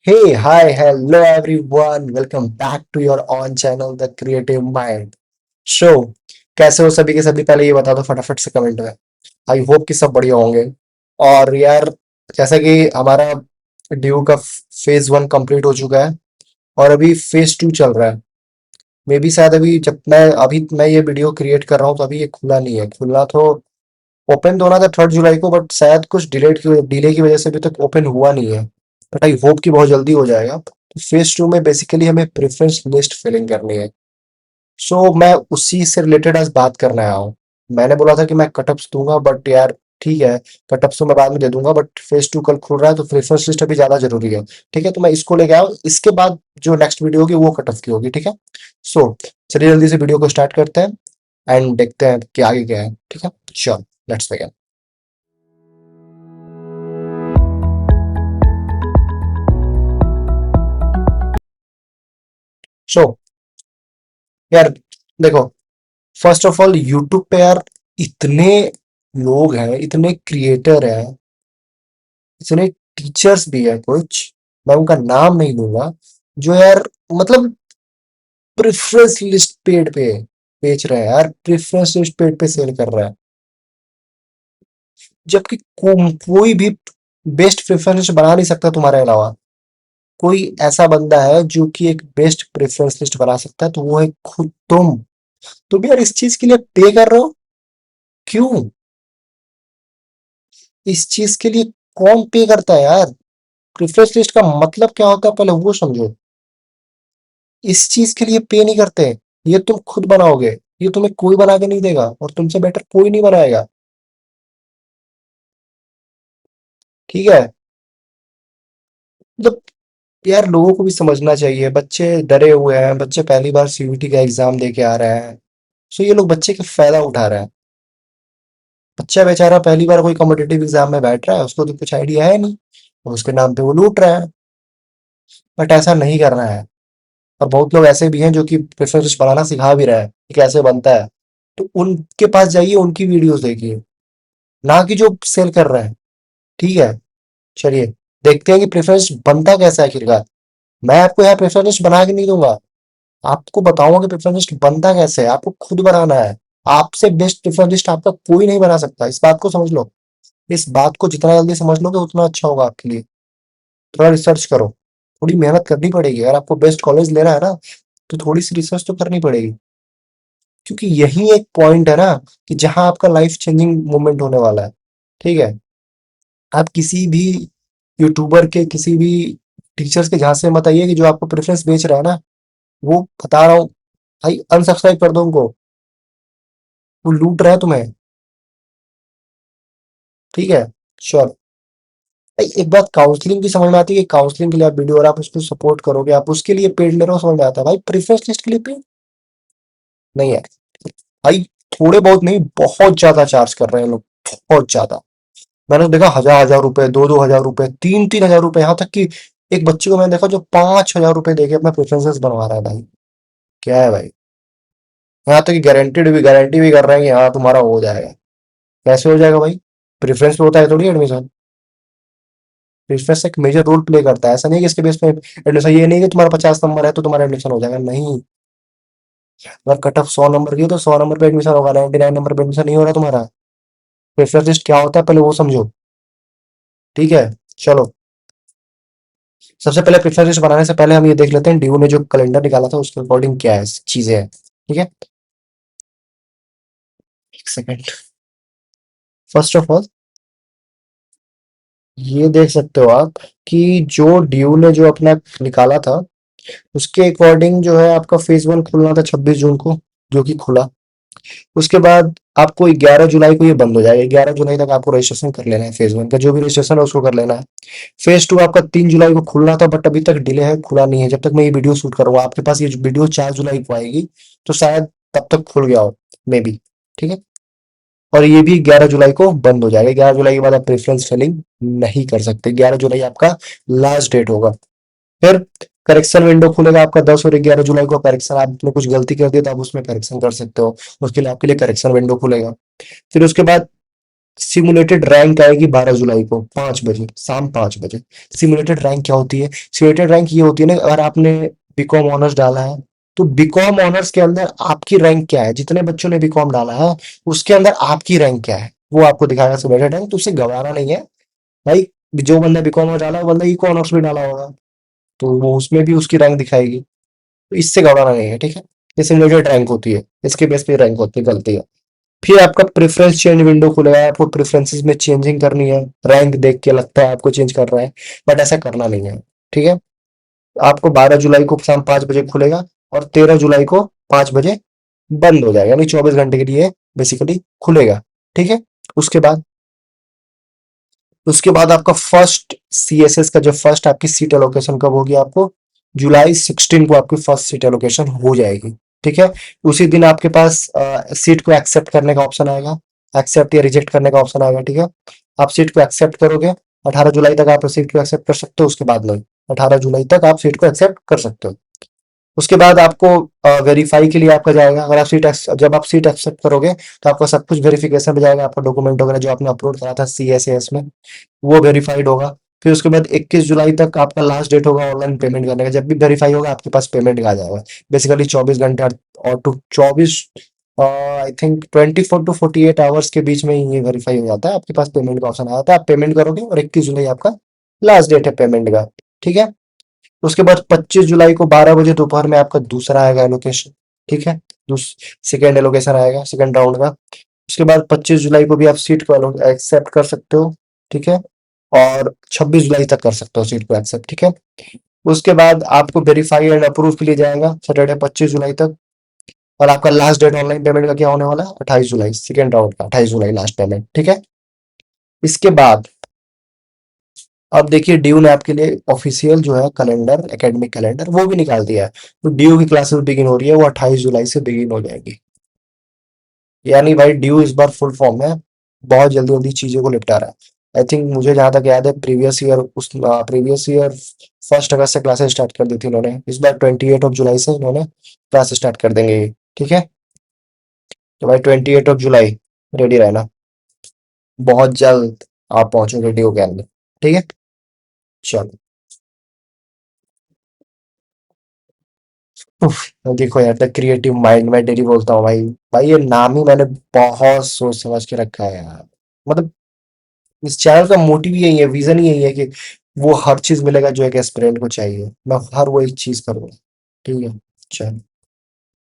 Hey, hi, hello everyone. Welcome back to your own channel, The Creative Mind. So, कैसे हो सभी के सभी? पहले ये बता दो फटाफट से कमेंट में। आई होप कि सब बढ़िया होंगे। और यार, जैसा कि हमारा ड्यू का फेज 1 कंप्लीट हो चुका है और अभी फेज 2 चल रहा है। मे बी शायद अभी मैं ये वीडियो क्रिएट कर रहा हूँ तो अभी ये खुला नहीं है। खुला तो ओपन तो होना था 3 जुलाई को, बट शायद कुछ डिले की वजह से अभी तक ओपन हुआ नहीं है। बट आई होप कि बहुत जल्दी हो जाएगा। तो फेज 2 में बेसिकली हमें प्रेफरेंस लिस्ट फिलिंग करनी है। सो मैं उसी से रिलेटेड आज बात करने आया हूँ। मैंने बोला था कि मैं कटअप्स दूंगा, बट यार ठीक है, कटअप्स तो मैं बाद में दे दूंगा, बट फेज 2 कल खुल रहा है तो प्रेफरेंस लिस्ट अभी ज्यादा जरूरी है। ठीक है, तो मैं इसको लेके आया हूँ। इसके बाद जो नेक्स्ट वीडियो होगी वो कटअप की होगी। ठीक है, सो चलिए जल्दी से वीडियो को स्टार्ट करते हैं एंड देखते हैं कि आगे क्या है। ठीक है, चलो लेट्स बिगिन। सो यार देखो, फर्स्ट ऑफ ऑल यूट्यूब पे यार इतने लोग हैं, इतने क्रिएटर हैं, इतने टीचर्स भी है कुछ, मैं उनका नाम नहीं लूंगा, जो यार मतलब प्रेफरेंस लिस्ट पेड पे बेच रहे हैं यार, प्रेफरेंस लिस्ट पेड पे सेल कर रहा है। जबकि कोई भी बेस्ट प्रेफरेंस लिस्ट बना नहीं सकता तुम्हारे अलावा। कोई ऐसा बंदा है जो कि एक बेस्ट प्रेफरेंस लिस्ट बना सकता है, तो वो है खुद तुम यार इस चीज के लिए पे कर रहे हो। क्यों? इस चीज के लिए कौन पे करता है यार? प्रेफरेंस लिस्ट का मतलब क्या होता है पहले वो समझो। इस चीज के लिए पे नहीं करते। ये तुम खुद बनाओगे, ये तुम्हें कोई बना के नहीं देगा और तुमसे बेटर कोई नहीं बनाएगा। ठीक है, मतलब यार लोगों को भी समझना चाहिए। बच्चे डरे हुए हैं, बच्चे पहली बार सीयूईटी का एग्जाम दे के आ रहे हैं। सो ये लोग बच्चे का फायदा उठा रहे हैं। बच्चा बेचारा पहली बार कोई कॉम्पिटेटिव एग्जाम में बैठ रहा है, उसको तो कुछ आइडिया है नहीं, और उसके नाम पे वो लूट रहा है। बट ऐसा नहीं करना है। और बहुत लोग ऐसे भी हैं जो कि प्रेफरेंस बनाना सिखा भी रहे हैं कि कैसे बनता है। तो उनके पास जाइए, उनकी वीडियोस देखिए, ना कि जो सेल कर रहे हैं। ठीक है, चलिए देखते हैं कि प्रेफरेंस बनता कैसा है आखिरकार। मैं आपको यहाँ प्रेफरेंस लिस्ट बना के नहीं दूंगा, आपको बताऊंगा कि प्रेफरेंस लिस्ट बनता कैसे है। आपको खुद बनाना है। आपसे बेस्ट प्रेफरेंस लिस्ट आपका कोई नहीं बना सकता, इस बात को समझ लो। इस बात को जितना जल्दी समझ लोगे उतना अच्छा होगा आपके लिए। थोड़ा रिसर्च करो, थोड़ी मेहनत करनी पड़ेगी। अगर आपको बेस्ट कॉलेज लेना है ना, तो थोड़ी सी रिसर्च तो करनी पड़ेगी। क्योंकि यही एक पॉइंट है ना, कि जहां आपका लाइफ चेंजिंग मोमेंट होने वाला है। ठीक है, आप किसी भी यूट्यूबर के, किसी भी टीचर्स के झांसे मत आइए कि जो आपको प्रेफरेंस बेच रहा है ना, वो बता रहा हूँ भाई, अनसब्सक्राइब कर दो उनको। वो लूट रहा है तुम्हें। ठीक है, श्योर। भाई एक बात काउंसलिंग की समझ में आती है कि काउंसलिंग के लिए आप वीडियो और आप उसको सपोर्ट करोगे, आप उसके लिए पेड ले रहे हो, समझ में आता है। भाई प्रेफरेंस लिस्ट के लिए पेड नहीं है। भाई थोड़े बहुत नहीं, बहुत ज्यादा चार्ज कर रहे हैं लोग, बहुत ज्यादा। मैंने देखा 1,000 1,000 रुपए, 2,000 2,000 रुपए, 3,3 हजार रुपए, यहाँ तक कि एक बच्चे को मैंने देखा जो 5,000 रुपए देके अपना प्रेफरेंसेस बनवा रहा है। भाई क्या है भाई? यहाँ तक कि गारंटी भी कर रहे हैं कि हाँ तुम्हारा हो जाएगा। कैसे हो जाएगा भाई? प्रेफरेंस पे होता है थोड़ी एडमिशन। प्रेफरेंस एक मेजर रोल प्ले करता है। ऐसा नहीं है कि इसके बेस पे एडमिशन, ये नहीं कि तुम्हारा 50 नंबर है तो तुम्हारा एडमिशन हो जाएगा, नहीं। अगर कट ऑफ 100 नंबर की है तो 100 नंबर पे एडमिशन होगा, 99 नंबर पे एडमिशन नहीं हो रहा तुम्हारा। प्रेफरेंस लिस्ट क्या होता है पहले वो समझो। ठीक है, चलो। सबसे पहले प्रेफरेंस लिस्ट बनाने से पहले हम ये देख लेते हैं ड्यू ने जो कैलेंडर निकाला था उसके अकॉर्डिंग क्या है चीजें हैं। ठीक है, एक सेकेंड। फर्स्ट ऑफ ऑल ये देख सकते हो आप कि जो ड्यू ने जो अपना निकाला था उसके अकॉर्डिंग जो है आपका फेज 1 खुलना था 26 जून को, जो कि खुला। उसके बाद आपको 11 जुलाई को ये बंद हो जाएगा। 11 जुलाई तक आपको रजिस्ट्रेशन कर लेना है, फेज 1 का जो भी रजिस्ट्रेशन है उसको कर लेना है। फेज 2 आपका 3 जुलाई को खुलना था, बट अभी तक डिले है, खुला नहीं है। जब तक मैं ये वीडियो शूट करूंगा आपके पास ये वीडियो 4 जुलाई को आएगी, तो शायद तब तक खुल गया हो, मे बी। ठीक है, और ये भी 11 जुलाई को बंद हो जाएगा। 11 जुलाई के बाद आप प्रेफरेंस फिलिंग नहीं कर सकते। 11 जुलाई आपका लास्ट डेट होगा। फिर करेक्शन विंडो खुलेगा आपका 10 और 11 जुलाई को। करेक्शन, आपने कुछ गलती कर दी तो आप उसमें करेक्शन कर सकते हो, उसके लिए आपके लिए करेक्शन विंडो खुलेगा। फिर उसके बाद सिमुलेटेड रैंक आएगी 12 जुलाई को 5 बजे, शाम 5 बजे। सिमुलेटेड रैंक क्या होती है? सिमुलेटेड रैंक ये होती है ना, अगर आपने बीकॉम ऑनर्स डाला है, तो बीकॉम ऑनर्स के अंदर आपकी रैंक क्या है, जितने बच्चों ने बीकॉम डाला है उसके अंदर आपकी रैंक क्या है, वो आपको दिखाएगा सिमुलेटेड रैंक। तो उससे घबराना नहीं है भाई। जो बंदा बीकॉम में डाला, वो बंदा इको ऑनर्स में डाला होगा, तो वो उसमें भी उसकी रैंक दिखाएगी। तो इससे घबराना नहीं है, ठीक है। ये सिमुलेटेड रैंक होती है, इसके बेस पे रैंक होती है, गलती है। फिर आपका प्रेफरेंस चेंज विंडो खुलेगा, आपको प्रेफरेंसेस में चेंजिंग करनी है, रैंक देख के लगता है आपको चेंज कर रहा है, बट ऐसा करना नहीं है, ठीक है। आपको 12 जुलाई को शाम 5 बजे खुलेगा, और 13 जुलाई को 5 बजे बंद हो जाएगा, यानी 24 घंटे के लिए बेसिकली खुलेगा, ठीक है। उसके बाद उसके बाद आपका फर्स्ट सीएसएस का जो फर्स्ट आपकी सीट एलोकेशन कब होगी? आपको जुलाई 16 को आपकी फर्स्ट सीट एलोकेशन हो जाएगी, ठीक है। उसी दिन आपके पास सीट को एक्सेप्ट करने का ऑप्शन आएगा, एक्सेप्ट या रिजेक्ट करने का ऑप्शन आएगा, ठीक है। आप सीट को एक्सेप्ट करोगे, 18 जुलाई तक आप सीट को एक्सेप्ट कर सकते हो, उसके बाद नहीं। 18 जुलाई तक आप सीट को एक्सेप्ट कर सकते हो। उसके बाद आपको वेरीफाई के लिए आपका जाएगा, अगर आप जब आप सीट एक्सेप्ट करोगे, तो आपका सब कुछ वेरिफिकेशन में जाएगा, आपका डॉक्यूमेंट वगैरह जो आपने अपलोड करा था सीएसएस में, वो वेरीफाइड होगा। फिर उसके बाद 21 जुलाई तक आपका लास्ट डेट होगा ऑनलाइन पेमेंट करने का, जब भी वेरीफाई होगा आपके पास पेमेंट का आ जाएगा। बेसिकली 24 घंटे, और to 24, I think 24 to 48 hours के बीच में ही ये वेरीफाई हो जाता है, आपके पास पेमेंट का ऑप्शन आ जाता है, आप पेमेंट करोगे, और 21 जुलाई आपका लास्ट डेट है पेमेंट का, ठीक है। उसके बाद 25 जुलाई को 12 बजे दोपहर में आपका दूसरा आएगा एलोकेशन, ठीक है। सेकेंड एलोकेशन आएगा, सेकेंड राउंड का। उसके बाद 25 जुलाई को भी आप सीट को एक्सेप्ट कर सकते हो, ठीक है। और 26 जुलाई तक कर सकते हो सीट को एक्सेप्ट, ठीक है। उसके बाद आपको वेरीफाई एंड अप्रूव के लिए जाएगा सैटरडे 25 जुलाई तक। और आपका लास्ट डेट ऑनलाइन पेमेंट का क्या होने वाला है? 28 जुलाई, सेकेंड राउंड का 28 जुलाई लास्ट पेमेंट, ठीक है। इसके बाद अब देखिए, ड्यू ने आपके लिए ऑफिशियल जो है कैलेंडर, एकेडमिक कैलेंडर वो भी निकाल दिया है। तो ड्यू की क्लासेस बिगिन हो रही है, वो 28 जुलाई से बिगिन हो जाएगी। यानी भाई ड्यू इस बार फुल फॉर्म में बहुत जल्दी जल्दी चीजों को निपटा रहा है। आई थिंक मुझे जहां तक याद है, प्रीवियस ईयर 1 अगस्त से क्लासेस स्टार्ट कर दी थी इन्होंने, इस बार 28 जुलाई से इन्होंने क्लास स्टार्ट कर देंगे ये, ठीक है। तो भाई 28 जुलाई रेडी रहना, बहुत जल्द आप पहुंचोगे ड्यू के अंदर, ठीक है। चलो। उफ, तो देखो यार, द क्रिएटिव माइंड मैं डेली बोलता हूँ भाई। भाई ये नाम ही मैंने बहुत सोच समझ के रखा है यार। मतलब इस चैनल का मोटिव यही है, विजन ही यही है कि वो हर चीज मिलेगा जो एक एस्पिरेंट को चाहिए, मैं हर वो एक चीज करूंगा, ठीक है। चलो,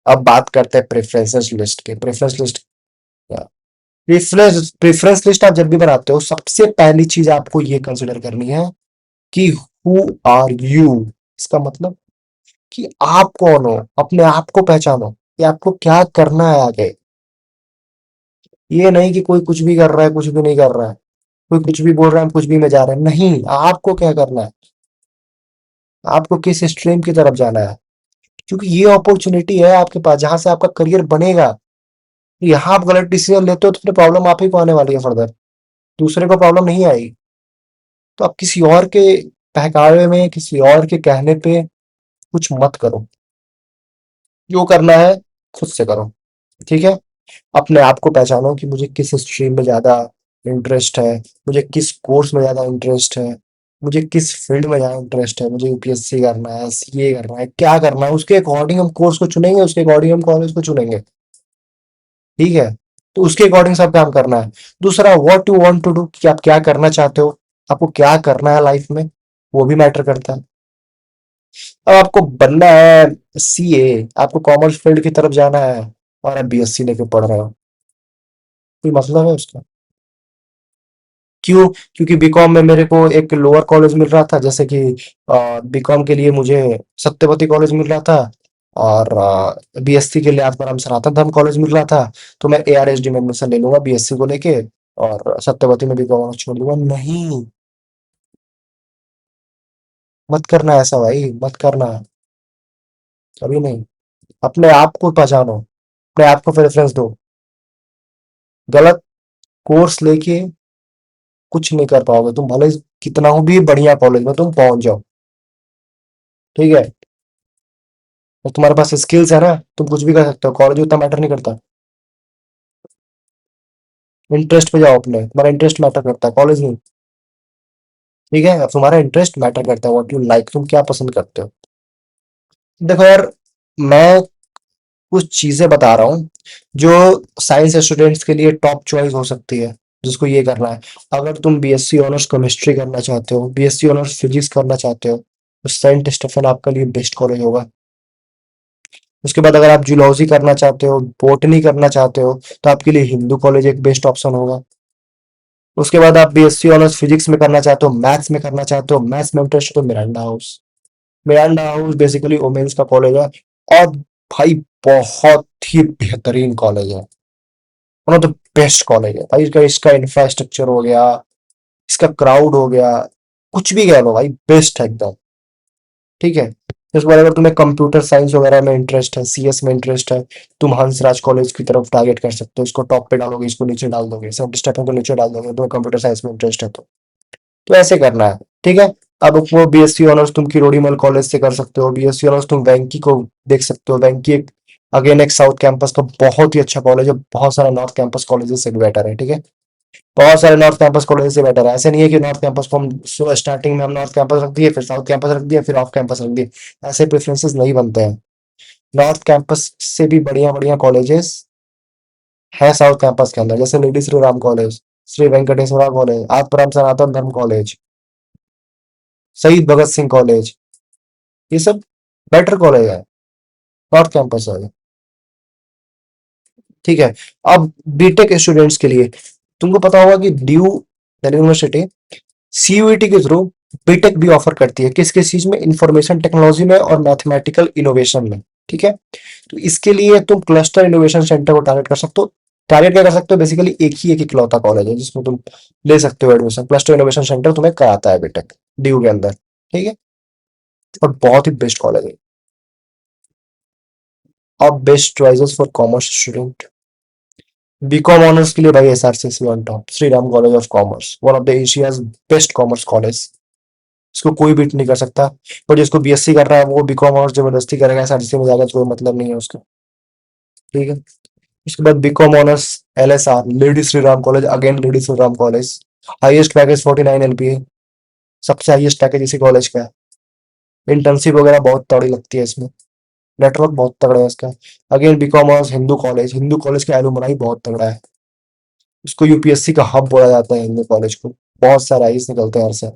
अब बात करते हैं प्रेफरेंसेस लिस्ट के। प्रेफरेंस लिस्ट, प्रेफरेंस लिस्ट आप जब भी बनाते हो, सबसे पहली चीज आपको ये कंसिडर करनी है कि हु आर यू। इसका मतलब कि आप कौन हो, अपने आप को पहचानो कि आपको क्या करना है आगे। ये नहीं कि कोई कुछ भी कर रहा है, कुछ भी नहीं कर रहा है, कोई कुछ भी बोल रहा है, हम कुछ भी में जा रहे हैं, नहीं। आपको क्या करना है, आपको किस स्ट्रीम की तरफ जाना है, क्योंकि ये अपॉर्चुनिटी है आपके पास जहां से आपका करियर बनेगा। यहाँ आप गलत डिसीजन लेते हो तो फिर प्रॉब्लम आप ही को आने वाली है फर्दर, दूसरे को प्रॉब्लम नहीं आएगी। तो आप किसी और के बहकावे में, किसी और के कहने पे कुछ मत करो, जो करना है खुद से करो, ठीक है। अपने आप को पहचानो कि मुझे किस स्ट्रीम में ज़्यादा इंटरेस्ट है, मुझे किस कोर्स में ज़्यादा इंटरेस्ट है, मुझे किस फील्ड में ज़्यादा इंटरेस्ट है, मुझे यूपीएससी करना है, सीए करना है, क्या करना है, उसके अकॉर्डिंग हम कोर्स को चुनेंगे, उसके अकॉर्डिंग हम कॉलेज को चुनेंगे, ठीक है। तो उसके अकॉर्डिंग सब काम करना है। दूसरा, what you want to do, कि आप क्या करना चाहते हो, आपको क्या करना है लाइफ में, वो भी मैटर करता है। अब आपको बनना है सीए, आपको कॉमर्स फील्ड की तरफ जाना है, और आप बीएससी लेके पढ़ रहे हो, कोई मतलब है उसका? क्यों? क्योंकि बीकॉम में मेरे को एक लोअर कॉलेज मिल रहा था, जैसे कि बीकॉम के लिए मुझे सत्यवती कॉलेज मिल रहा था, और बीएससी के लिए आत्माराम सनातन धर्म कॉलेज मिल रहा था। तो मैं एआरएसडी में एडमिशन ले लूंगा बीएससी को लेके, और सत्यवती में बीकॉम छोड़ दूंगा, नहीं। मत करना ऐसा भाई, मत करना, कभी नहीं। अपने आप को पहचानो, अपने आप को प्रेफरेंस दो। गलत कोर्स लेके कुछ नहीं कर पाओगे तुम, भले कितना हो भी बढ़िया कॉलेज में तुम पहुंच जाओ, ठीक है। और तुम्हारे पास स्किल्स है ना, तुम कुछ भी कर सकते हो, कॉलेज उतना मैटर नहीं करता। इंटरेस्ट पे जाओ अपने, तुम्हारा इंटरेस्ट मैटर करता है, कॉलेज नहीं। ठीक है, अब तुम्हारा इंटरेस्ट मैटर करता है, व्हाट यू लाइक, तुम क्या पसंद करते हो। देखो यार, मैं कुछ चीजें बता रहा हूँ जो साइंस स्टूडेंट्स के लिए टॉप चॉइस हो सकती है, जिसको ये करना है। अगर तुम बीएससी ऑनर्स केमिस्ट्री करना चाहते हो, बीएससी ऑनर्स फिजिक्स करना चाहते हो, तो सेंट स्टेफन आपके लिए बेस्ट कॉलेज होगा। उसके बाद अगर आप जूलॉजी करना चाहते हो, बोटनी करना चाहते हो, तो आपके लिए हिंदू कॉलेज एक बेस्ट ऑप्शन होगा। उसके बाद आप बीएससी ऑनर्स फिजिक्स में करना चाहते हो, मैथ्स में करना चाहते हो, मैथ्स में इंटरेस्ट है तो Miranda House. Miranda House basically women's का कॉलेज है, और भाई बहुत ही बेहतरीन कॉलेज है। One of the best college है भाई। इसका इसका इंफ्रास्ट्रक्चर हो गया, इसका क्राउड हो गया, कुछ भी कह लो भाई, बेस्ट है एकदम। ठीक है। इसके बाद अगर तुम्हें कंप्यूटर साइंस वगैरह में इंटरेस्ट है, सीएस में इंटरेस्ट है, तुम हंसराज कॉलेज की तरफ टारगेट कर सकते हो। इसको टॉप पे डालोगे, इसको नीचे डाल दोगे, सब स्टेपन को नीचे डाल दोगे, तुम्हें कंप्यूटर साइंस में इंटरेस्ट है तो ऐसे करना है। ठीक है। अब वो बीएससी ऑनर्स तुम किरोड़ीमल कॉलेज से कर सकते हो, बीएससी ऑनर्स तुम वेंकी को देख सकते हो। वेंकी एक अगेन एक साउथ कैंपस का बहुत ही अच्छा कॉलेज है, बहुत सारा नॉर्थ कैंपस कॉलेजेस से बेटर है। ठीक है। बहुत सारे नॉर्थ कैंपस कॉलेज से बेटर है। ऐसे नहीं है कि नॉर्थ कैंपस को हम स्टार्टिंग में हम नॉर्थ कैंपस रख दिए, फिर साउथ कैंपस रख दिया, फिर ऑफ कैंपस रख दिए। ऐसे प्रेफरेंसेस नहीं बनते हैं। नॉर्थ कैंपस से भी बढ़िया बढ़िया कॉलेजेस है साउथ कैंपस के अंदर, जैसे lady Shri Ram college, Shri Venkateswara college, Atmaram Sanatan Dharma college, Shaheed Bhagat Singh college, ये सब बेटर कॉलेज है, नॉर्थ कैंपस है। ठीक है। अब बीटेक स्टूडेंट्स के लिए तुमको पता होगा कि ड्यू दिल्ली यूनिवर्सिटी सीयूईटी के थ्रू बीटेक भी ऑफर करती है। किस किस चीज में, इंफॉर्मेशन टेक्नोलॉजी में और मैथमेटिकल इनोवेशन में। ठीक है। तो इसके लिए तुम क्लस्टर इनोवेशन सेंटर को टारगेट कर सकते हो। टारगेट क्या कर सकते हो, बेसिकली एक इकलौता कॉलेज है जिसमें तुम ले सकते हो एडमिशन। क्लस्टर इनोवेशन सेंटर तुम्हें कराता है बीटेक ड्यू के अंदर। ठीक है। और बहुत ही बेस्ट कॉलेज है। अब best choices for commerce student, BCom honours के लिए भाई SRCC on top, Shri Ram college of commerce, one of the Asia's best commerce college. इसको कोई बीट नहीं कर सकता। और जिसको बीएससी कर रहा है वो बीकॉम ऑनर्स जबरदस्ती करेगा एसआरसीसी में जाकर, कोई मतलब नहीं है उसका। ठीक है। उसके बाद BCom honours LSR, lady Shri Ram college, again lady Shri Ram college, highest package 49 LPA, सबसे हाईएस्ट पैकेज इसी कॉलेज का है। इंटर्नशिप वगैरह बहुत तगड़ी लगती है इसमें, नेटवर्क बहुत तगड़ा है इसका। Again BCom honours Hindu college, Hindu college का एलुमनाई बहुत तगड़ा है। उसको यूपीएससी का हब बोला जाता है हिंदू कॉलेज को, बहुत सारे आईएएस निकलते हैं हर साल।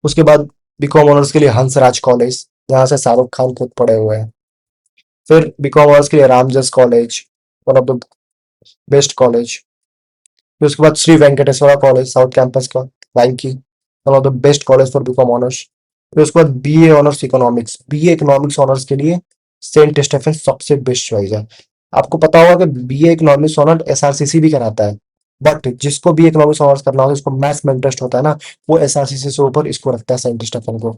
उसके बाद बीकॉम ऑनर्स के लिए हंसराज कॉलेज, जहाँ से शाहरुख खान खुद पढ़े हुए हैं। फिर बीकॉम ऑनर्स के लिए Ramjas college, one of the best college. फिर उसके बाद Shri Venkateswara college south campus का, रैंकी, one of the best college for BCom honours. फिर उसके बाद BA honours economics, BA economics honours के लिए सेंट स्टेफन सबसे बेस्ट चॉइस है। आपको पता होगा कि बीए इकोनॉमिक्स ऑनर एसआरसीसी भी कराता है, बट जिसको बीए इकोनॉमिक्स ऑनर्स करना होगा, जिसको मैथ्स में इंटरेस्ट होता है ना, वो एसआरसीसी से ऊपर इसको रखता है, सेंट स्टेफन को।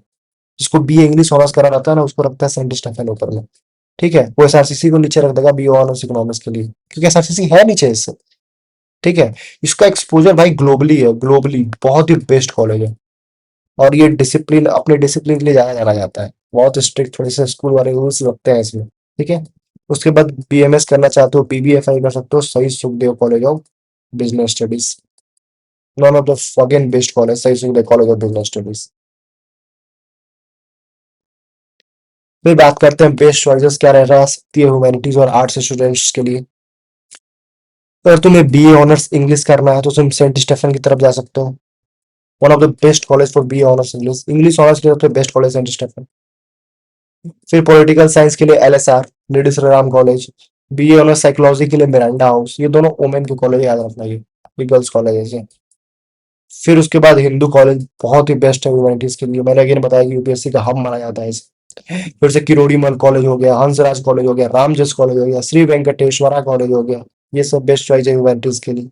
जिसको बीए इंग्लिश ऑनर्स करा रहता है ना, उसको रखता है सेंट स्टेफन ऊपर में। ठीक है। वो एसआरसीसी को नीचे रख देगा बीए ऑनर्स इकोनॉमिक्स के लिए, क्योंकि एसआरसीसी है नीचे इससे। ठीक है। इसका एक्सपोजर भाई ग्लोबली है, ग्लोबली बहुत ही बेस्ट कॉलेज है। और ये डिसिप्लिन, अपने डिसिप्लिन के लिए ज्यादा जाना जाता है, बहुत स्ट्रिक्ट थोड़े से स्कूल वाले रूल्स रखते हैं इसमें। ठीक है। उसके बाद बीएमएस करना चाहते हो, बीबीएफआई कर सकते हो, सही Sukhdev college of business studies, one of the again best college, सही Sukhdev college of business studies. फिर बात करते हैं बेस्ट चॉइसेस क्या रह सकती है ह्यूमैनिटीज और आर्ट्स स्टूडेंट्स के लिए। अगर तुम्हें बीए ऑनर्स इंग्लिश करना है तो तुम सेंट स्टेफन की तरफ जा सकते हो, one of the best college for BA honours English, English honours के लिए सबसे बेस्ट कॉलेज सेंट स्टेफन। फिर पॉलिटिकल साइंस के लिए LSR, lady Shri Ram college. BA honours psychology के लिए मिरांडा हाउस, ये दोनों वुमेन के कॉलेज, याद रखना ये गर्ल्स कॉलेज है। फिर उसके बाद हिंदू कॉलेज बहुत ही बेस्ट है ह्यूमैनिटीज के लिए, मैंने अगेन बताया कि यूपीएससी का हब माना जाता है इसे। फिर से किरोड़ीमल कॉलेज हो गया, हंसराज कॉलेज हो गया, रामजस कॉलेज हो गया, श्री वेंकटेश्वरा कॉलेज हो गया, ये सब बेस्ट चॉइस है ह्यूमैनिटीज के लिए।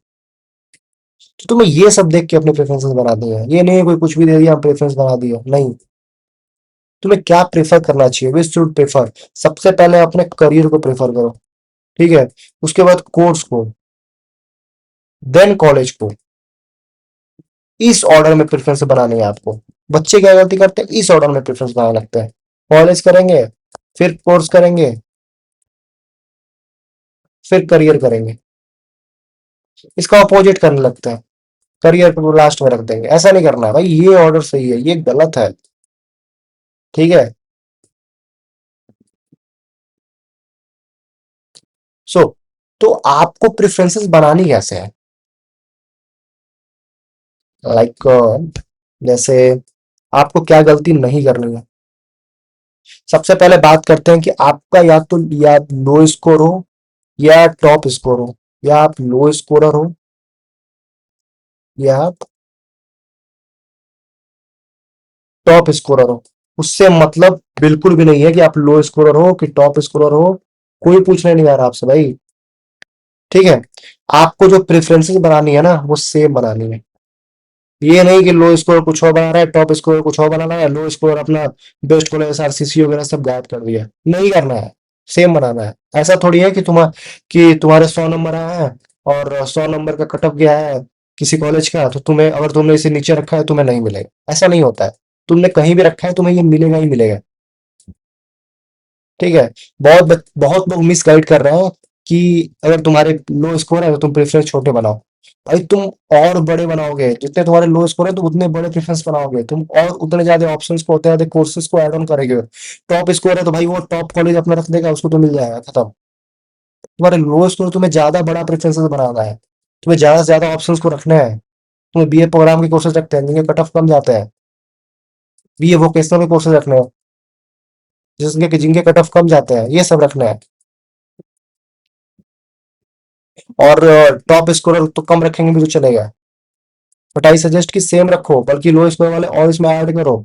तो तुम्हें ये सब देख के अपने प्रेफरेंसेस बना दिए हैं, ये नहीं है कोई कुछ भी दे दिया हम प्रेफरेंस बना दिया, नहीं। तुम्हें क्या प्रेफर करना चाहिए, विच शुड प्रेफर। सबसे पहले अपने करियर को प्रेफर करो। ठीक है। उसके बाद कोर्स को, देन कॉलेज को, इस ऑर्डर में प्रेफरेंस बनानी है आपको। बच्चे क्या गलती करते हैं, इस ऑर्डर में प्रेफरेंस बनाने लगते हैं। कॉलेज करेंगे, फिर कोर्स करेंगे, फिर करियर करेंगे। इसका अपोजिट करने लगते हैं, करियर को लास्ट में रख देंगे। ऐसा नहीं करना है भाई, ये ऑर्डर सही है, ये गलत है। ठीक है। सो तो आपको प्रेफरेंसेस बनानी कैसे है? लाइक जैसे आपको क्या गलती नहीं करनी है। सबसे पहले बात करते हैं कि आपका या लो स्कोर हो या टॉप स्कोर हो, या आप लो स्कोरर हो या आप टॉप स्कोरर हो। उससे मतलब बिल्कुल भी नहीं है कि आप लो स्कोरर हो कि टॉप स्कोरर हो, कोई पूछने नहीं आ रहा आपसे भाई। ठीक है। आपको जो प्रेफरेंसेस बनानी है ना वो सेम बनानी है। ये नहीं कि लो स्कोर कुछ और बना रहा है, टॉप स्कोर कुछ और बना रहा है, लो स्कोर अपना बेस्ट कॉलेज आरसीसी वगैरह सब गायब कर दिया, नहीं करना है। सेम बनाना है। ऐसा थोड़ी है कि तुम्हारे 100 नंबर आए हैं और 100 नंबर का कट ऑफ गया है किसी कॉलेज का, तो तुम्हें अगर तुमने इसे नीचे रखा है तुम्हें नहीं मिलेगा, ऐसा नहीं होता है। तुमने कहीं भी रखा है तुम्हें ये मिलेगा ही मिलेगा। ठीक है। बहुत लोग मिस गाइड कर रहे हैं कि अगर तुम्हारे लो स्कोर है तो तुम प्रेफरेंस छोटे बनाओ। भाई तुम और बड़े बनाओगे, जितने तुम्हारे लो स्कोर है तुम उतने बड़े प्रेफरेंस बनाओगे, तुम और उतने ज्यादा ऑप्शंस को, उतने ज्यादा कोर्सेज को ऐड ऑन करेंगे। टॉप स्कोर है तो भाई वो टॉप कॉलेज अपना रख देगा, उसको तो मिल जाएगा, खत्म। तुम्हारे लो स्कोर तुम्हें ज्यादा बड़ा प्रेफरेंसेस बनाना है, तुम्हें ज्यादा से ज्यादा ऑप्शंस को रखना है। तुम्हें बीए प्रोग्राम के कोर्सेज रखते हैं जिनके कट ऑफ कम जाते हैं, बीए वोकेशनल के कोर्सेज रखने हैं जिसके जिनके कट ऑफ कम जाते हैं, ये सब रखना है। और टॉप स्कोरर तो कम रखेंगे भी तो चलेगा, बट आई सजेस्ट कि सेम रखो, बल्कि लो स्कोर वाले और इसमें ऐड करो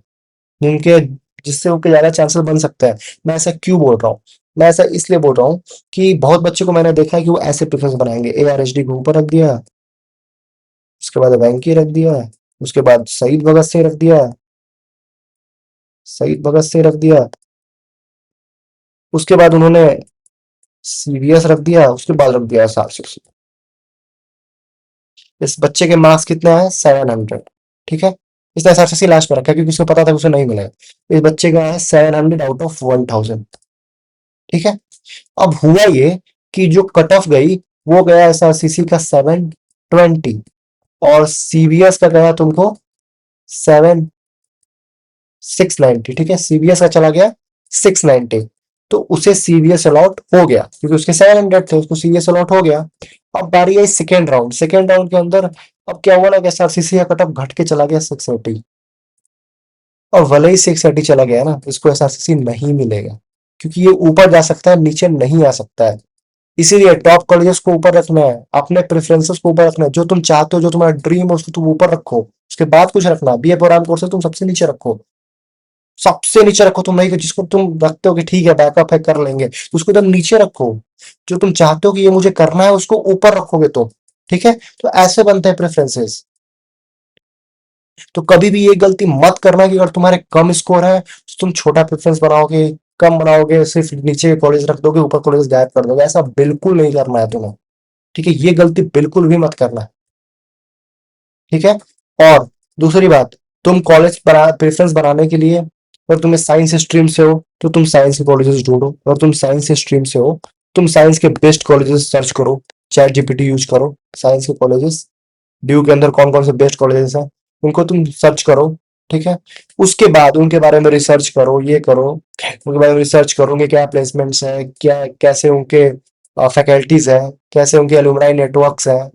जिनके जिससे उनके ज्यादा चांसेस बन सकते हैं। मैं ऐसा क्यों बोल रहा हूँ? मैं ऐसा इसलिए बोल रहा हूँ कि बहुत बच्चे को मैंने देखा है कि वो ऐसे प्रेफरेंस बनाएंगे, ए आर एच डी को ऊपर रख दिया, उसके बाद वेंकी रख दिया, उसके बाद शहीद भगत सिंह रख दिया, शहीद भगत सिंह रख दिया, उसके बाद उन्होंने सीवीएस रख दिया, उसके बाद रख दिया एस आर सी। इस बच्चे के मार्क्स कितने आए? 700। ठीक है। इसने एस आर सी लास्ट में रखा क्योंकि उसको पता था कि उसे नहीं मिलेगा। इस बच्चे का है 700 आउट ऑफ 1000। ठीक है। अब हुआ ये कि जो कट ऑफ गई वो गया एसआरसीसी का 720 और सीबीएस का गया तुमको 7690। ठीक है। सीबीएस का चला गया 690, तो उसे सीबीएस अलॉट हो गया क्योंकि उसके 700 थे, उसको सीबीएस अलॉट हो गया। अब बारी आई सेकेंड राउंड। सेकेंड राउंड के अंदर अब क्या हुआ ना कि एसआरसीसी का कट ऑफ घट के चला गया 680, और भले ही 680 चला गया ना, इसको एसआरसीसी नहीं मिलेगा क्योंकि ये ऊपर जा सकता है नीचे नहीं आ सकता है। इसीलिए टॉप कॉलेजेस को ऊपर रखना है, अपने प्रेफरेंसेस को ऊपर रखना है, जो तुम चाहते हो, जो तुम्हारा ड्रीम है उसको तुम ऊपर रखो। उसके बाद कुछ रखना, बीए प्रोग्राम कोर्स है तुम सबसे नीचे रखो, सबसे नीचे रखो। तुम नहीं, जिसको तुम रखते हो कि ठीक है बैकअप है कर लेंगे, उसको तुम नीचे रखो। जो तुम चाहते हो कि ये मुझे करना है उसको ऊपर रखोगे तुम। ठीक है। तो ऐसे बनते हैं प्रेफरेंसेस। तो कभी भी ये गलती मत करना कि अगर तुम्हारे कम स्कोर है तो तुम छोटा प्रेफरेंस बनाओगे, कम बनाओगे, सिर्फ नीचे कॉलेज रख दोगे, ऊपर कॉलेज गायब कर दोगे। ऐसा बिल्कुल नहीं करना है तुम्हें। ठीक है। ये गलती बिल्कुल भी मत करना। ठीक है। और दूसरी बात, तुम प्रेफरेंस बनाने के लिए, अगर तुम्हें साइंस स्ट्रीम से हो तो तुम साइंस के कॉलेजेस ढूंढो, अगर तुम साइंस स्ट्रीम से हो तुम साइंस के बेस्ट कॉलेजेस सर्च करो, चैट जीपीटी यूज करो, साइंस के कॉलेजेस ड्यू के अंदर कौन कौन से बेस्ट कॉलेजेस हैं उनको तुम सर्च करो। ठीक है। उसके बाद उनके बारे में रिसर्च करो, ये करो, उनके बारे में रिसर्च करो कि क्या प्लेसमेंट्स है, क्या कैसे उनके फैकल्टीज है, कैसे उनके एलुमनाई नेटवर्क्स हैं,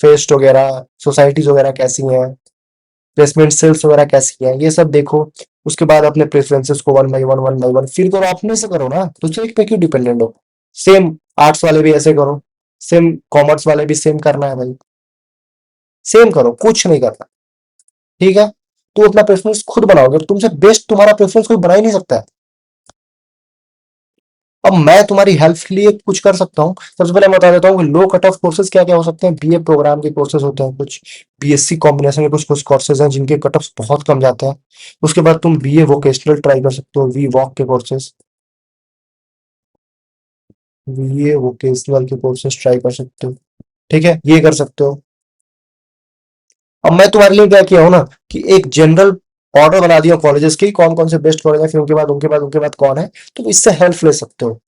फेस्ट वगैरह सोसाइटीज वगैरह कैसी हैं, प्लेसमेंट सेल्स वगैरह कैसी हैं, ये सब देखो। उसके बाद अपने प्रेफरेंसेस को वन बाई वन फिर करो, अपने से करो ना, दूसरे पे क्यों डिपेंडेंट हो। सेम आर्ट्स वाले भी ऐसे करो, सेम कॉमर्स वाले भी सेम करना है भाई, सेम करो, कुछ नहीं करना। ठीक है। तू अपना प्रेफरेंस खुद बनाओगे, तुमसे बेस्ट तुम्हारा प्रेफरेंस कोई बना ही नहीं सकता है। अब मैं तुम्हारी हेल्प के लिए कुछ कर सकता हूँ। सबसे पहले मैं बता देता हूँ कि लो कट ऑफ कोर्सेज क्या क्या हो सकते हैं। बीए प्रोग्राम के कोर्सेज होते हैं कुछ, बीएससी कॉम्बिनेशन के कुछ कुछ कोर्सेज हैं जिनके कट ऑफ बहुत कम जाते हैं। उसके बाद तुम बीए वोकेशनल ट्राई कर सकते हो, वी वॉक के कोर्सेज, बीए वोकेशनल के कोर्सेज ट्राई कर सकते हो। ठीक है, ये कर सकते हो। अब मैं तुम्हारे लिए क्या किया हूँ ना कि एक जनरल ऑर्डर बना दिया कॉलेजेस की, कौन कौन से बेस्ट कॉलेज है, फिर उनके बाद कौन है, तुम इससे हेल्प ले सकते हो।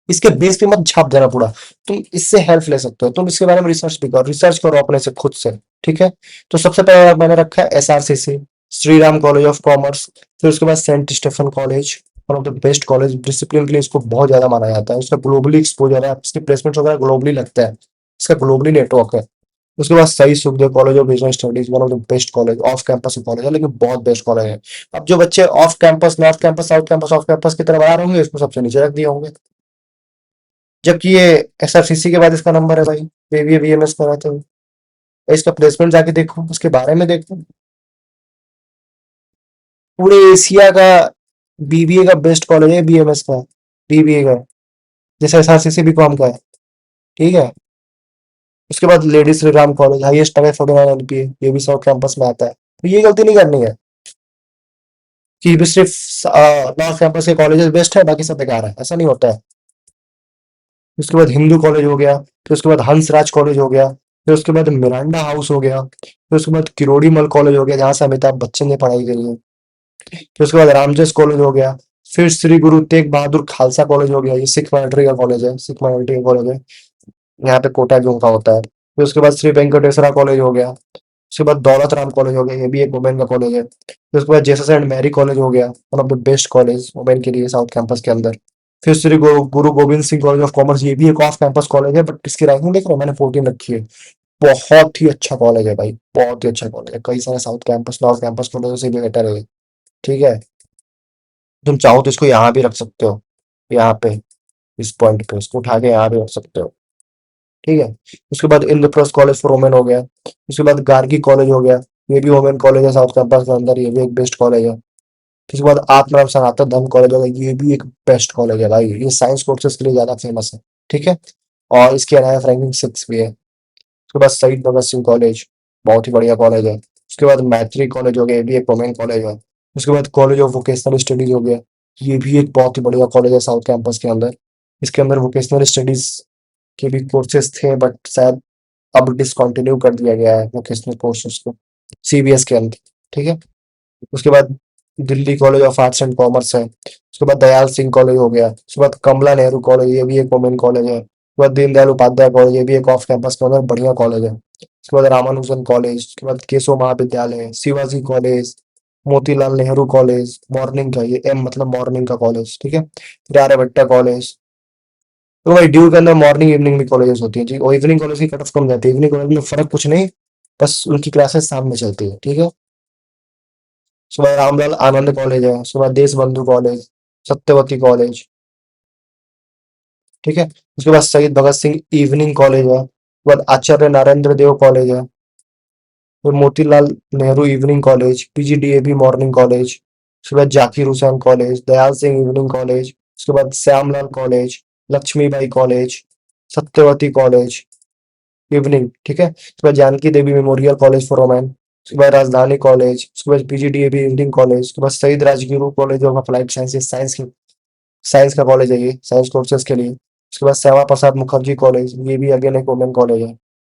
इसके बेस पे मत छाप देना पूरा। तुम इससे हेल्प ले सकते हो, तुम इसके बारे में रिसर्च भी करो, रिसर्च करो अपने से खुद से। ठीक है। तो सबसे पहले मैंने रखा है SRCC, Shri Ram college of commerce. फिर उसके बाद saint Stephen college, one of the best college, discipline के लिए इसको बहुत ज्यादा माना जाता है, उसका ग्लोबली एक्सपोजर है, इसके प्लेसमेंट वगैरह ग्लोबली लगता है, इसका ग्लोबली नेटवर्क है। उसके बाद सही Sukhdev college of business studies, one of the best college, off campus college है लेकिन बहुत बेस्ट कॉलेज है। अब जो बच्चे off campus, north campus, south campus, off campus की तरफ आ रहे होंगे, इसको सबसे नीचे रख दिए होंगे। जबकि ये SRCC के बाद इसका नंबर है भाई, BBA BMS कराते हुए। इसका प्लेसमेंट जाके देखो, उसके बारे में देखो। पूरे एशिया का BBA का बेस्ट कॉलेज है, BMS का, BBA का, जैसे SRCC BCom का है। ठीक है। उसके बाद lady Shri Ram college, highest है 49 LPA, ये भी साउथ कैंपस में आता है। तो ये गलती नहीं करनी है कि भी सिर्फ नॉर्थ कैंपस के कॉलेजेस बेस्ट है, बाकी सब बेकार है, ऐसा नहीं होता है। उसके बाद हिंदू कॉलेज हो गया, फिर उसके बाद हंसराज कॉलेज हो गया, फिर उसके बाद मिरांडा हाउस हो गया, फिर उसके बाद किरोड़ीमल कॉलेज हो गया जहाँ से अमिताभ बच्चन ने पढ़ाई करी है, फिर उसके बाद रामजस कॉलेज हो गया, फिर श्री गुरु तेग बहादुर खालसा कॉलेज हो गया, ये सिख माइनॉरिटी का कॉलेज है, सिख माइनॉरिटी का कॉलेज है, यहाँ पे कोटा जो का होता है। फिर उसके बाद श्री वेंकटेश्वरा कॉलेज हो गया, उसके बाद दौलत राम कॉलेज हो गया, ये भी एक वुमेन का कॉलेज है। फिर उसके बाद जेसस एंड मैरी कॉलेज हो गया, one of the best college women के लिए साउथ कैंपस के अंदर। फिर श्री गुरु Govind Singh college of commerce, ये भी एक ऑफ कैंपस कॉलेज है, बट इसकी रैंकिंग देख रहे हो मैंने 14 रखी है। बहुत ही अच्छा कॉलेज है भाई, बहुत ही अच्छा कॉलेज है, कई सारे साउथ कैंपस नॉर्थ कैंपस कॉलेजों से भी बेटर है। ठीक है। तुम चाहो तो इसको यहाँ भी रख सकते हो, यहाँ पे, इस पॉइंट पे इसको उठा के यहाँ भी रख सकते हो। ठीक है। उसके बाद इंद्रप्रस्थ कॉलेज फॉर वुमेन हो गया, उसके बाद गार्गी कॉलेज हो गया, ये भी वुमेन कॉलेज है साउथ कैंपस के अंदर, ये भी एक बेस्ट कॉलेज है। उसके बाद आत्माराम सनातन धर्म कॉलेज होगा, ये भी एक बेस्ट कॉलेज है भाई, ये साइंस कोर्सेज के लिए ज्यादा फेमस है। ठीक है। और इसकी एनआईएफ रैंकिंग 6 भी है। उसके बाद शहीद भगत सिंह कॉलेज, बहुत ही बढ़िया कॉलेज है। उसके बाद मैत्री कॉलेज हो गया, ये भी एक वुमेन कॉलेज है। उसके बाद कॉलेज ऑफ वोकेशनल स्टडीज हो गया, ये भी एक बहुत ही बढ़िया कॉलेज है साउथ कैंपस के अंदर। इसके अंदर वोकेशनल स्टडीज के भी कोर्सेज थे, बट शायद अब डिसकंटिन्यू कर दिया गया है वोकेशनल कोर्सेज को, CBS के अंदर। ठीक है। उसके बाद Delhi college of arts and commerce है। उसके बाद दयाल सिंह कॉलेज हो गया, उसके बाद कमला नेहरू कॉलेज, ये भी एक वुमेन कॉलेज है। उसके बाद दीनदयाल उपाध्याय कॉलेज, ये भी एक ऑफ कैंपस के अंदर बढ़िया कॉलेज है। उसके बाद रामानुजन कॉलेज, उसके बाद केशव महाविद्यालय, Shivaji college, Motilal Nehru college, morning का, ये M मतलब मॉर्निंग का कॉलेज। ठीक है। फिर आर्यभट्टा कॉलेज। तो भाई ड्यू के अंदर मॉर्निंग इवनिंग भी कॉलेजेस होती है जी, और इवनिंग कॉलेज की कट ऑफ कम जाती है, इवनिंग कॉलेज में फर्क कुछ नहीं, बस उनकी क्लासेस शाम में चलती है। ठीक है। उसके बाद रामलाल आनंद कॉलेज है, उसके बाद देश बंधु कॉलेज, सत्यवती कॉलेज। ठीक है। उसके बाद शहीद भगत सिंह इवनिंग कॉलेज है, उसके बाद आचार्य नरेंद्र देव कॉलेज है, फिर Motilal Nehru evening college, PGDAB morning college, उसके बाद Zakir Hussain college, Dayal Singh evening college, उसके बाद Shyamlal college, Laxmibai college, Satyawati college evening. ठीक है। उसके बाद Janki Devi memorial college for women, उसके बाद राजधानी कॉलेज, उसके बाद PGDAB इवनिंग कॉलेज, उसके बाद शहीद Rajguru college of applied sciences, science का कॉलेज है, ये साइंस कोर्सेज के लिए। उसके बाद श्यामा प्रसाद मुखर्जी कॉलेज, ये भी अगेन एक वुमेन कॉलेज है।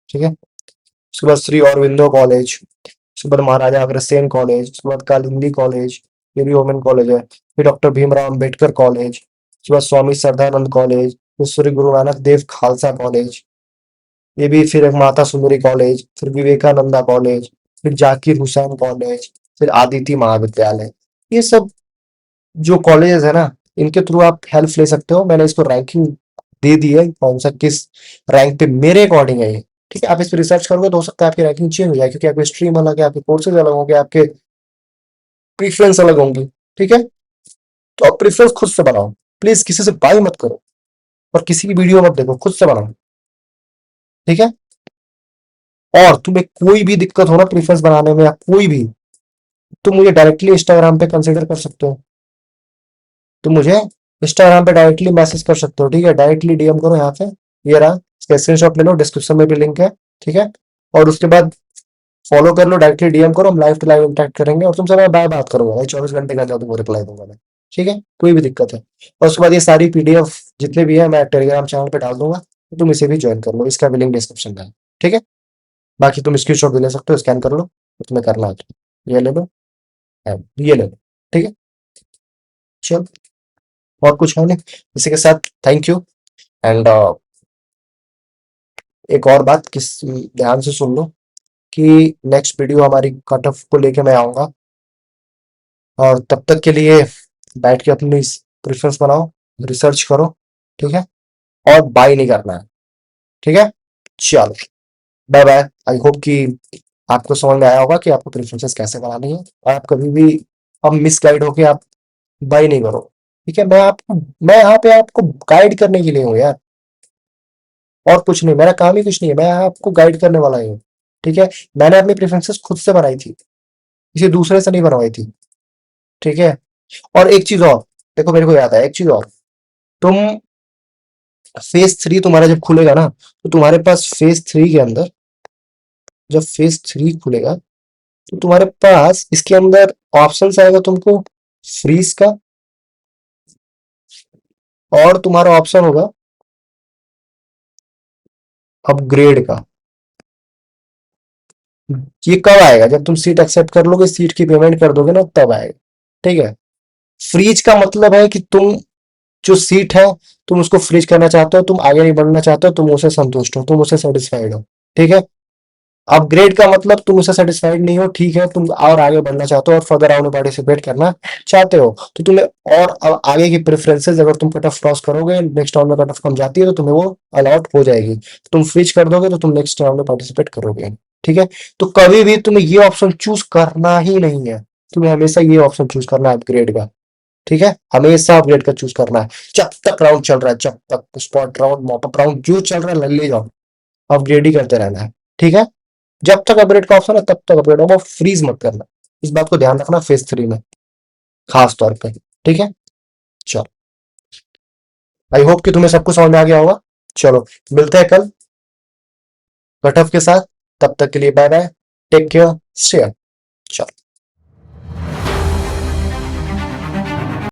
ठीक है। उसके बाद श्री अरविंदो कॉलेज, उसके बाद महाराजा अग्रसेन कॉलेज, उसके बाद कालिंदी कॉलेज, ये भी वुमेन कॉलेज है। फिर डॉक्टर भीमराव अम्बेडकर कॉलेज, उसके बाद स्वामी श्रद्धानंद कॉलेज, फिर श्री गुरु नानक देव खालसा कॉलेज, ये भी फिर एक माता सुंदरी कॉलेज, फिर विवेकानंदा कॉलेज, फिर जाकिर हुसैन कॉलेज, फिर आदिति महाविद्यालय। ये सब जो कॉलेजेस है ना, इनके थ्रू आप हेल्प ले सकते हो। मैंने इसको रैंकिंग दे दी है, कौन सा किस रैंक पे मेरे अकॉर्डिंग है ये। ठीक है। आप इस पे रिसर्च करोगे तो हो सकता है आपकी रैंकिंग चेंज हो जाए, क्योंकि आपकी स्ट्रीम अलग है, आपके कोर्सेज अलग होंगे, आपके प्रीफरेंस अलग होंगी। ठीक है। तो आप प्रीफरेंस खुद से बनाओ, प्लीज किसी से बाय मत करो, और किसी की वीडियो मत देखो, खुद से बनाओ। ठीक है। और तुम्हें कोई भी दिक्कत हो ना प्रीफरेंस बनाने में, या कोई भी, तुम मुझे डायरेक्टली इंस्टाग्राम पे कंसिडर कर सकते हो। तुम मुझे इंस्टाग्राम पे डायरेक्टली मैसेज कर सकते हो। ठीक है। डायरेक्टली DM करो यहाँ पे, ये रहा, इसका स्क्रीनशॉट ले लो, डिस्क्रिप्शन में भी लिंक है। ठीक है। और उसके बाद फॉलो कर लो, डायरेक्टली DM करो, हम लाइव टू लाइव इंटरेक्ट करेंगे, और तुमसे मैं बाय बात करूंगा भाई, 24 घंटे के अंदर तुमको रिप्लाई दूंगा मैं। ठीक है। कोई भी दिक्कत है। और उसके बाद ये सारी PDF जितने भी है मैं टेलीग्राम चैनल पे डाल दूंगा, तो तुम इसे भी ज्वाइन कर लो, इसका भी लिंक डिस्क्रिप्शन में है। ठीक है। बाकी तुम स्क्रीनशॉट भी ले सकते हो, स्कैन कर लो, तो तुम्हें करना है तो ये ले लो, ये ले लो। ठीक है। चलो, और कुछ है नहीं, इसी के साथ थैंक यू। एंड एक और बात किस ध्यान से सुन लो कि नेक्स्ट वीडियो हमारी कट ऑफ को लेके मैं आऊंगा, और तब तक के लिए बैठ के अपनी प्रेफरेंस बनाओ, रिसर्च करो, ठीक है, और बाय नहीं करना है, ठीक है। चलो, बाय बाय। आई होप कि आपको समझ में आया होगा कि आपको प्रेफरेंसेस कैसे बनानी है, और आप कभी भी अब मिसगाइड होके आप बाय नहीं करो, ठीक है। मैं यहाँ पे आपको गाइड करने के लिए हूँ यार, और कुछ नहीं, मेरा काम ही कुछ नहीं है, मैं यहाँ आपको गाइड करने वाला ही हूँ, ठीक है। मैंने अपनी प्रेफरेंसेस खुद से बनाई थी, किसी दूसरे से नहीं बनवाई थी, ठीक है। और एक चीज और, देखो मेरे को याद है एक चीज और, तुम फेज 3 तुम्हारा जब खुलेगा ना, तो तुम्हारे पास फेज 3 के अंदर, जब फेज 3 खुलेगा तो तुम्हारे पास इसके अंदर ऑप्शंस आएगा तुमको फ्रीज का, और तुम्हारा ऑप्शन होगा अपग्रेड का। ये कब आएगा? जब तुम सीट एक्सेप्ट कर लोगे, सीट की पेमेंट कर दोगे ना, तब आएगा, ठीक है। फ्रीज का मतलब है कि तुम जो सीट है, तुम उसको फ्रीज करना चाहते हो, तुम आगे नहीं बढ़ना चाहते हो, तुम उसे संतुष्ट हो, तुम उसे सेटिस्फाइड हो, ठीक है। अपग्रेड का मतलब तुम उससे सेटिस्फाइड नहीं हो, ठीक है, तुम और आगे बढ़ना चाहते हो और फर्दर राउंड में पार्टिसिपेट करना चाहते हो, तो तुम्हें और आगे की प्रेफरेंसेस, अगर तुम कट ऑफ क्रॉस करोगे, नेक्स्ट राउंड में कट ऑफ कम जाती है, तो तुम्हें वो अलॉट हो जाएगी। तुम स्विच कर दोगे तो तुम नेक्स्ट राउंड में पार्टिसिपेट करोगे, ठीक है। तो कभी भी तुम्हें ये ऑप्शन चूज करना ही नहीं है, तुम्हें हमेशा ये ऑप्शन चूज करना है अपग्रेड का, ठीक है। हमेशा अपग्रेड का चूज करना है, जब तक राउंड चल रहा है, जब तक स्पॉट राउंड, मॉपअप राउंड जो चल रहा है ले जाओ, अपग्रेड ही करते रहना है, ठीक है। जब तक अपग्रेड का ऑप्शन है तब तक अपग्रेड होगा, फ्रीज मत करना, इस बात को ध्यान रखना फेज 3 में खास तौर पे, ठीक है। चलो, आई होप कि तुम्हें सब कुछ समझ में आ गया होगा। चलो, मिलते हैं कल कट ऑफ के साथ, तब तक के लिए bye bye, take care, stay